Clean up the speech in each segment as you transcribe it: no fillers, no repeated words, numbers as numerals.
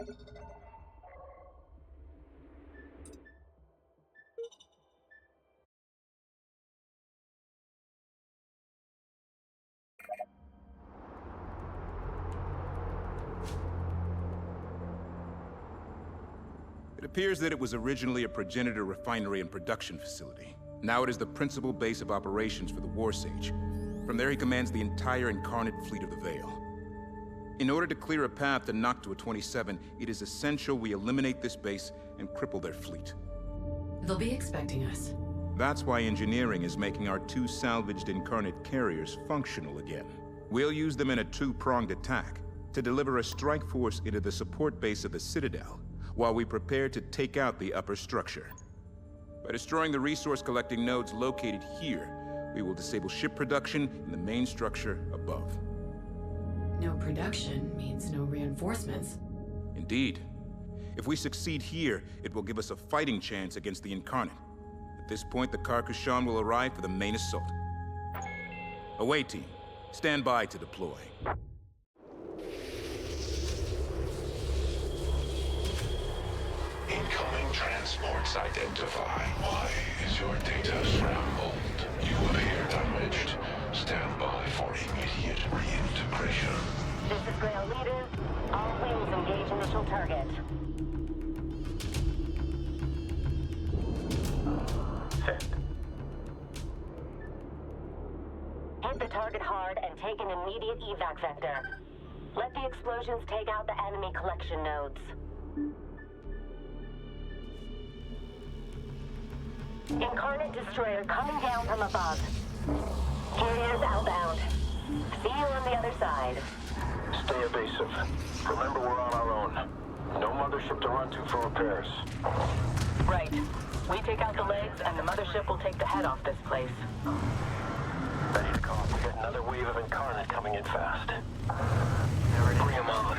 It appears that it was originally a progenitor refinery and production facility. Now it is the principal base of operations for the War Sage. From there he commands the entire Incarnate fleet of the Veil. In order to clear a path to Noctua 27, it is essential we eliminate this base and cripple their fleet. They'll be expecting us. That's why engineering is making our 2 salvaged Incarnate carriers functional again. We'll use them in a 2-pronged attack to deliver a strike force into the support base of the Citadel, while we prepare to take out the upper structure. By destroying the resource-collecting nodes located here, we will disable ship production in the main structure above. No production means no reinforcements. Indeed. If we succeed here, it will give us a fighting chance against the Incarnate. At this point, the Carcassonne will arrive for the main assault. Away, team. Stand by to deploy. Incoming transports identified. Why is your data scrambled? You appear damaged. Stand by for immediate reintegration. This is Grail Leader. All wings engage initial target. Send. Hit the target hard and take an immediate evac vector. Let the explosions take out the enemy collection nodes. Incarnate destroyer coming down from above. Carriers outbound. See you on the other side. Stay evasive. Remember, we're on our own. No mothership to run to for repairs. Right. We take out the legs, and the mothership will take the head off this place. Ready to call. We got another wave of Incarnate coming in fast. Bring them on.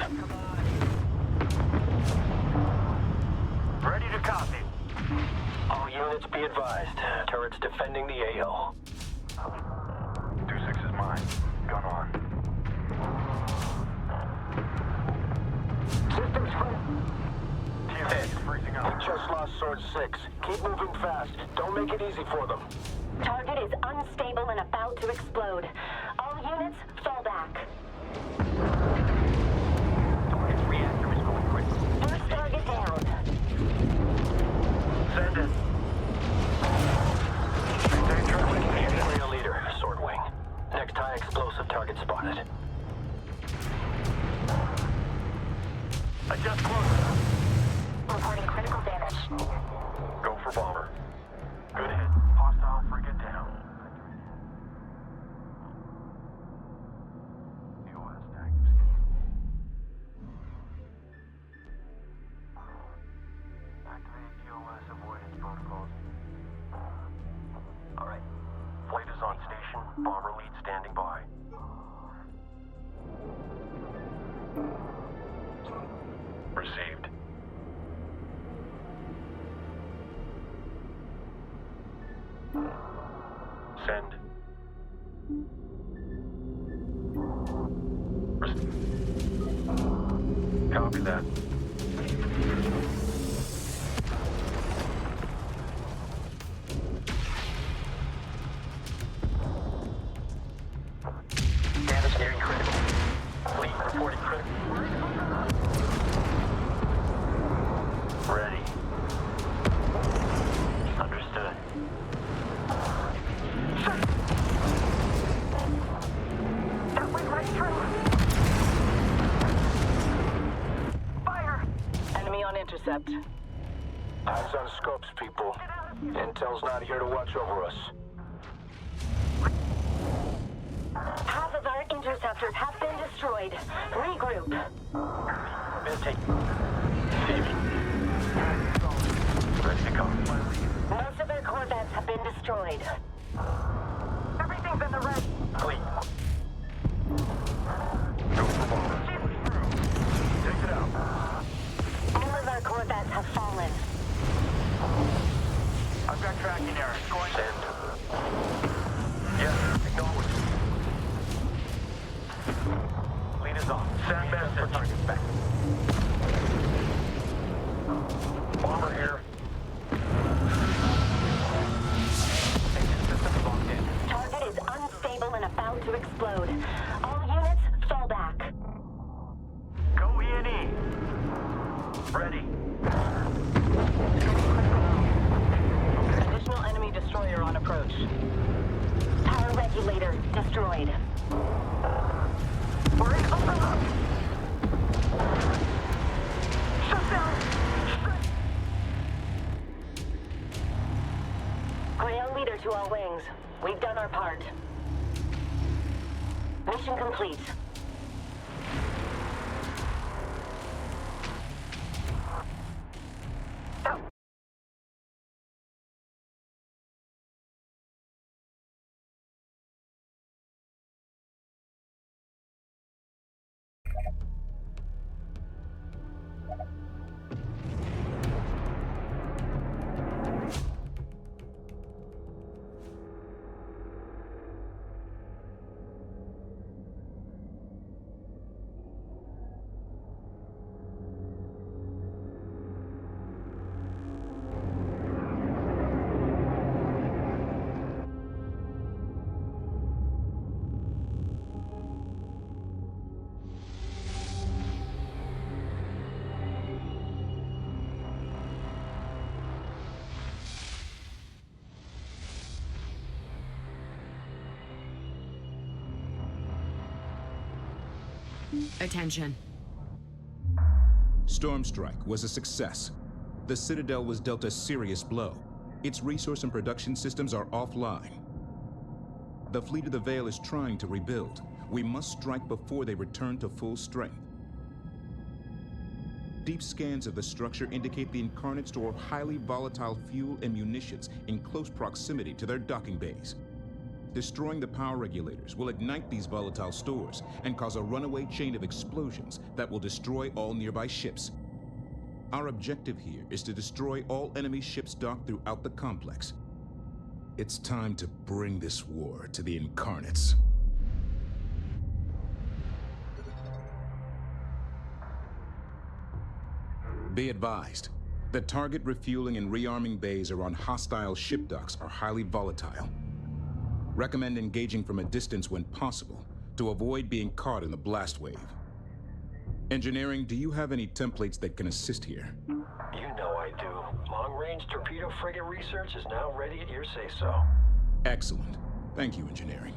Ready to copy. All units be advised. Turrets defending the AO. 2-6 is mine. Gun on. Systems front. TFA is freezing We up. just lost Sword 6. Keep moving fast. Don't make it easy for them. Target is unstable and about to explode. All units, fall back. Target's reactor is going quickly. First target down. Send it. Maintain traffic. Real leader, Sword Wing. Next high explosive target spotted. Adjust closer. Reporting critical damage. Go for bomber. Good hit. Hostile frigate down. POS active scan. Activate POS avoidance protocols. Alright. Flight is on station. Bomber lead standing by. Received. Send. Copy that. Damage nearing critical. Fleet reporting critical. Ready. Understood. That went right through. Fire! Enemy on intercept. Eyes on scopes, people. Intel's not here to watch over us. Half of our interceptors have been destroyed. Regroup. Been taken. Ready to go. Most of their corvettes have been destroyed. Everything's in the red. Fleet. Go for bomber. Take it out. All of our corvettes have fallen. I've got tracking error. Going Send. Yes, acknowledge. Lead is on. Sandbags for target back. to explode. All units, fall back. Go E&E. Ready. Additional enemy destroyer on approach. Power regulator destroyed. We're in overload. Shut down. Ground leader to all wings. We've done our part. Mission complete. Attention. Storm Strike was a success. The Citadel was dealt a serious blow. Its resource and production systems are offline. The Fleet of the Veil is trying to rebuild. We must strike before they return to full strength. Deep scans of the structure indicate the Incarnates store highly volatile fuel and munitions in close proximity to their docking bays. Destroying the power regulators will ignite these volatile stores and cause a runaway chain of explosions that will destroy all nearby ships. Our objective here is to destroy all enemy ships docked throughout the complex. It's time to bring this war to the Incarnates. Be advised, the target refueling and rearming bays around hostile ship docks are highly volatile. Recommend engaging from a distance when possible to avoid being caught in the blast wave. Engineering, do you have any templates that can assist here? You know I do. Long-range torpedo frigate research is now ready at your say-so. Excellent. Thank you, Engineering.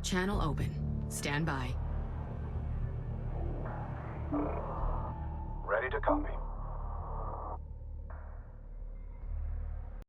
Channel open. Stand by. Ready to copy.